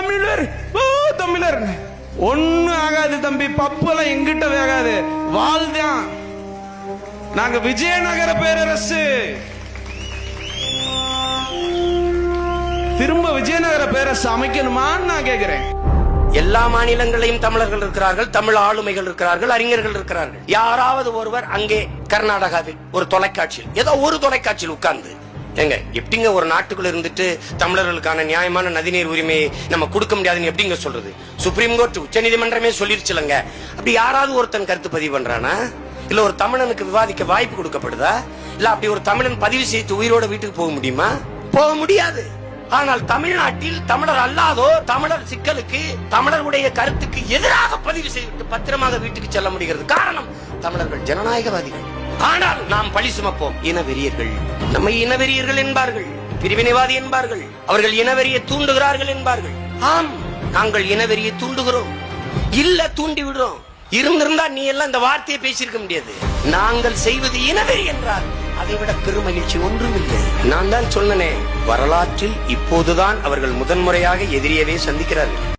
தமிழர் தமிழர் ஒண்ணு ஆகாது தம்பி. பப்புலாம் எங்கிட்ட வேகாது. வாழ்தான். நாங்க விஜயநகர பேரரசு. திரும்ப விஜயநகர பேரரசு அமைக்கணுமான்னு நான் கேக்குறேன். எல்லா மாநிலங்களையும் தமிழர்கள் இருக்கிறார்கள், தமிழ் ஆளுமைகள் இருக்கிறார்கள், அறிஞர்கள் இருக்கிறார்கள். யாராவது ஒருவர் அங்கே கர்நாடகாவில் ஒரு தொலைக்காட்சியில், ஏதோ ஒரு தொலைக்காட்சியில் உட்கார்ந்து, எங்க எப்படிங்க ஒரு நாட்டுக்குள்ள இருந்துட்டு தமிழர்களுக்கான நியாயமான நதிநீர் உரிமையை நம்ம கொடுக்க முடியாதுன்னு எப்படிங்க சொல்றது? சுப்ரீம் கோர்ட், உச்ச நீதிமன்றமே சொல்லிருச்சுலங்க. அப்படி யாராவது ஒருத்தன் கருத்து பதிவு பண்றானா? இல்ல ஒரு தமிழனுக்கு விவாதிக்க வாய்ப்பு கொடுக்கப்படுதா? இல்ல அப்படி ஒரு தமிழன் பதிவு செய்து உயிரோட வீட்டுக்கு போக முடியுமா? போக முடியாது. ஆனால் தமிழ்நாட்டில் தமிழர் அல்லாதோர் தமிழர் சிக்கலுக்கு, தமிழர்களுடைய கருத்துக்கு எதிராக பதிவு செய்து பத்திரமாக வீட்டுக்கு செல்ல முடிகிறது. காரணம், தமிழர்கள் ஜனநாயகவாதிகள். ஆனால் நாம் பழி சுமப்போம். இனவெறியர்கள், நம்ம இனவெறியர்கள் என்பார்கள், பிரிவினைவாதி என்பார்கள், அவர்கள் இனவெறியை தூண்டுகிறார்கள் என்பார்கள். ஆம், நாங்கள் இனவெறியை தூண்டுகிறோம், இல்ல தூண்டி விடுறோம். இருந்திருந்தா நீ எல்லாம் இந்த வார்த்தையை பேசியிருக்க முடியாது. நாங்கள் செய்வது இனவெறி என்றால் அதைவிட பெருமகிழ்ச்சி ஒன்றுமில்லை. நான் தான் சொன்னனே, வரலாற்றில் இப்போதுதான் அவர்கள் முதன்முறையாக எதிரியவே சந்திக்கிறார்கள்.